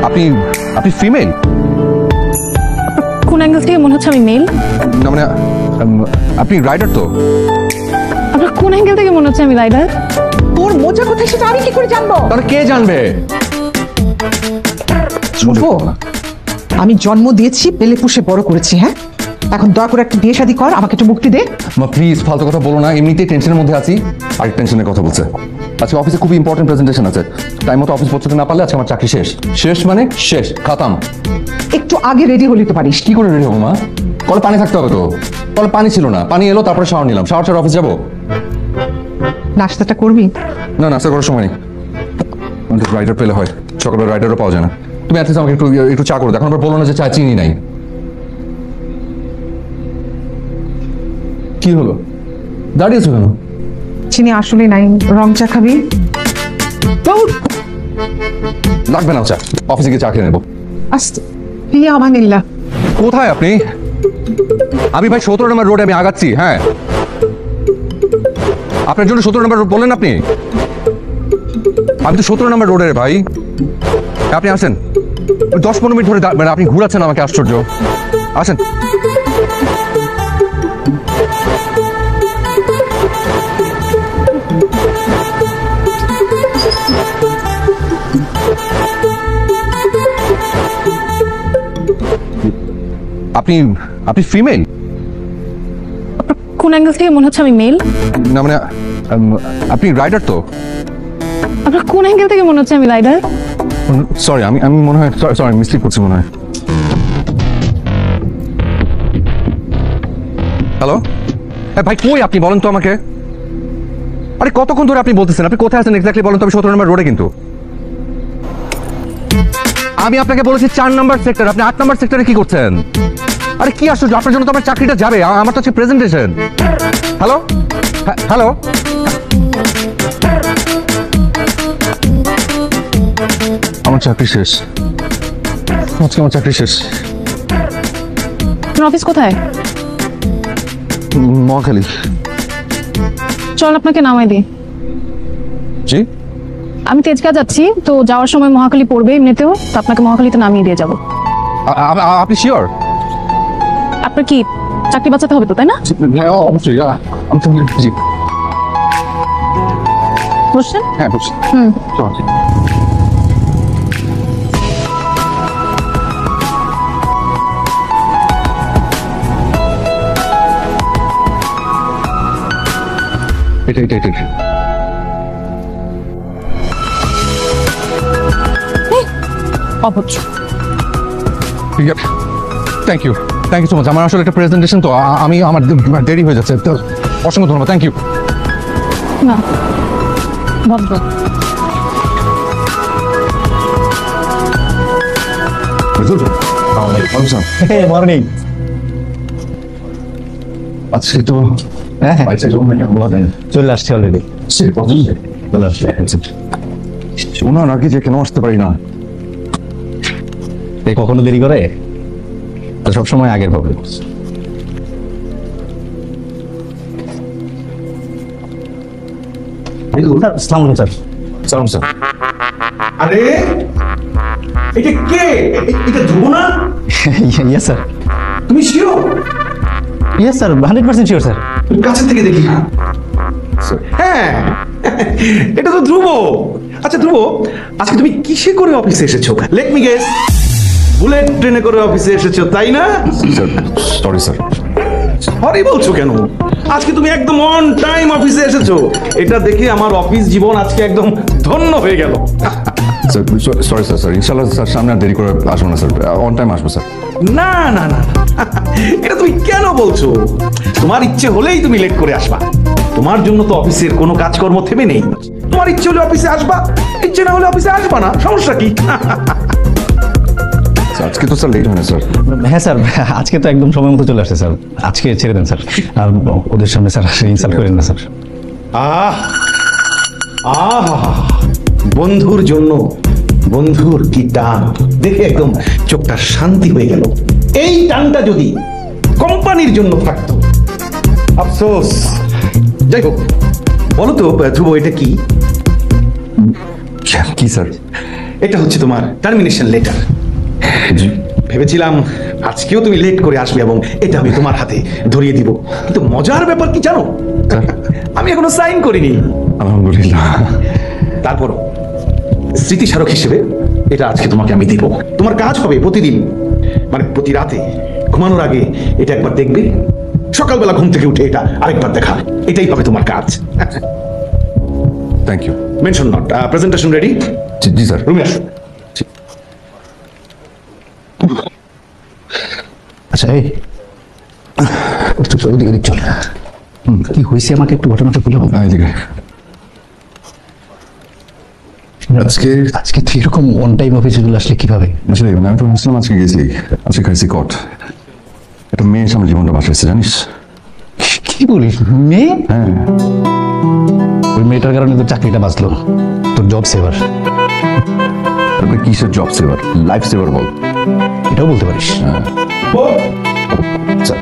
আপনি আপনি ফিমেল? কোন অ্যাঙ্গেল থেকে মনে হচ্ছে আমি মেল? না মানে আপনি রাইডার তো? আপনার কোন অ্যাঙ্গেল থেকে মনে হচ্ছে আমি রাইডার? তোর মোজা কোথায় সেটা আমি কি করে জানবো? তাহলে কে জানবে? আমি জন্ম দিয়েছি, পেলে পুষে বড় করেছি। হ্যাঁ, এখন দয়া করে একটা বিয়ে শাদী কর, আমাকে একটু মুক্তি দে। মা প্লিজ ফালতু কথা বলো না, এমনিতেই টেনশনের মধ্যে আছি। আর টেনশনের কথা বলছে। আজকে অফিসে খুব ইম্পর্টেন্ট প্রেজেন্টেশন আছে, টাইম মতো অফিস পৌঁছতে না পারলে আজকে আমার চাকরি শেষ। শেষ মানে শেষ, খাতাম। একটু আগে রেডি হলি তো পারিস। কি করে রেডি হবো মা? কলে পানি থাকতে হবে তো। কলে পানি ছিল না, পানি এলো তারপরে শাওয়ার নিলাম, শাওয়ার ছাড়া অফিস যাবো? নাস্তাটা করবি? না, নাস্তা করার সময় নেই। রাইডার পেলে হয়, সকালে রাইডারও পাওয়া যায় না। তুমি অ্যাটলিস্ট আমাকে একটু চা করে দেখো। আবার বলো না যে চা চিনি নাই। কি হলো, দাঁড়িয়েছো কেন? চিনি আসলে নাই, রং চা খাবি? লাগবে না চা, অফিসে গিয়ে চা খেয়ে নেবো। আস্তে ইয়া আমানিল্লাহ। কোথায় আপনি? আমি ভাই 17 নম্বর রোডে আমি আগাচ্ছি। হ্যাঁ, আপনার জন্য 17 নম্বর রোড বললেন আপনি? আমি তো 17 নম্বর রোডের ভাই। আপনি আসেন, 10-15 মিনিট ধরে মানে আপনি ঘুরাচ্ছেন আমাকে, আশ্চর্য। আসেন। আপনি আপনি ফিমেল? কোন অ্যাঙ্গেল থেকে মনে হচ্ছে আমি মেল? না মানে আপনি রাইডার তো? আপনার কোন অ্যাঙ্গেল থেকে মনে হচ্ছে আমি রাইডার? সরি, আমি মনে হয় সরি মিস্টেক করছি মনে হয়। হ্যালো ভাই, কই আপনি বলেন তো আমাকে? আরে কতক্ষণ ধরে আপনি বলতেছেন? আপনি কোথায় আছেন এক্স্যাক্টলি বলেন তো? আমি 17 নম্বর রোডে। কিন্তু আমি আপনাকে বলেছি 4 নম্বর সেক্টর, আপনি 8 নম্বর সেক্টরে কি করছেন? আরে কি আশ্চর্য, আপনার জন্য তো আমার চাকরিটা যাবে, আমার তো হচ্ছে প্রেজেন্টেশন। হ্যালো হ্যালো, আমার চাকরি শেষ আজকে, আমার চাকরি শেষ। আপনার অফিস কোথায়? মহাখালী। চল আপনাকে নামাই দিই। জি, আমি তেজগাঁ যাচ্ছি, তো যাওয়ার সময় মহাখালী পড়বে এমনিতেও, তো আপনাকে মহাখালীতে নামিয়ে দিয়ে যাবো। আপনি শিওর? আপনার কি চাকরি বাঁচাতে হবে তো, তাই না? হ্যাঁ অবশ্যই। জি বসছেন? হ্যাঁ বলছি। এটা এটা এটা অভদ্র। Thank you so much. আমার আসলে একটা প্রেজেন্টেশন তো, আমার দেরি হয়ে যাচ্ছে তো। অসংখ্য ধন্যবাদ, থ্যাংক ইউ। না, ভদ্র। মর্নিং। আজকে তো চলে আসছে অলরেডি। চলে আসছে। ওনার আগে যে কেন আসতে পারি না? কখনো দেরি করে তো সবসময় আগের প্রবলেম। আসসালামু আলাইকুম স্যার। সালাম স্যার। আরে এটা কে? এটা ধ্রুব না? Yes sir. তুমি sure? Yes sir, 100% sure sir. কাছে থেকে দেখি। হ্যাঁ, এটা তো ধ্রুব। আচ্ছা ধ্রুব, আজকে তুমি কিসে করে অফিসে এসেছো? লেট মি গেস, বুলেট ট্রেনে করে অফিসে এসেছো, তাই না? Sorry sir. সরি বলছো কেন? আজকে তুমি একদম অন টাইম অফিসে এসেছো, এটা দেখে আমার অফিস জীবন আজকে একদম ধন্য হয়ে গেল। সরি স্যার, ইনশাআল্লাহ স্যার সামনে আর দেরি করে আসবো না স্যার, অন টাইম আসবো স্যার। না না না, এটা তুমি কেন বলছো? তোমার ইচ্ছে হলেই তুমি লেট করে আসবা। তোমার জন্য তো অফিসের কোনো কাজকর্ম থেমে নেই। তোমার ইচ্ছে হলে অফিসে আসবা, ইচ্ছে না হলে অফিসে আসবা না, সমস্যা কি? আজকে তো স্যার লেট হয় না স্যার। হ্যাঁ স্যার, আজকে তো একদম সময় মতো চলে আসছে স্যার। আজকে ছেড়ে দেন স্যার, আর ওদের সামনে স্যার ইনসাল্ট করেন না স্যার। আহ আহ, বন্ধুর জন্য বন্ধুর কি টান দেখে একদম চোখটা শান্তি হয়ে গেল। এই টানটা যদি কোম্পানির জন্য থাকতো, আফসোস। যাই হোক, বলো তো ধ্রুব, এটা কি? কি স্যার? এটা হচ্ছে তোমার টার্মিনেশন লেটার। জি ভেবেছিলাম আজকেও তুমি লেট করে আসবে এবং এটা আমি তোমার হাতে ধরিয়ে দিব, কিন্তু মজার ব্যাপার কি জানো, আমি এখনো সাইন করিনি। আলহামদুলিল্লাহ। তারপরও স্মৃতিস্মারক হিসেবে এটা আজকে তোমাকে আমি দিব। তোমার কাজ হবে প্রতিদিন, মানে প্রতি রাতে ঘুমানোর আগে এটা একবার দেখবে, সকালবেলা ঘুম থেকে উঠে এটা আরেকবার দেখা, এটাই হবে তোমার কাজ। Thank you. Mention not, presentation ready? জি স্যার। রুমে আসো। আচ্ছা এই একটু চল, ওদিকে চল। কি হয়েছে আমাকে একটু ঘটনাটা বলে হবে? এদিকে আজকে আজকে তুই এরকম অন টাইম অফিসে চলে আসলে কিভাবে? আসলে মানে আমি তো মুসলিম আজকে গেছি, আজকে খাইছি কট। একটা মেয়ে সামনে জীবনটা বাঁচাইছে জানিস। কি বলিস? মেয়ে? হ্যাঁ ওই মেয়েটার কারণে তোর চাকরিটা বাঁচলো, তোর জব সেভার। তারপরে কিসের জব সেভার, লাইফ সেভার বল। এটাও বলতে পারিস। স্যার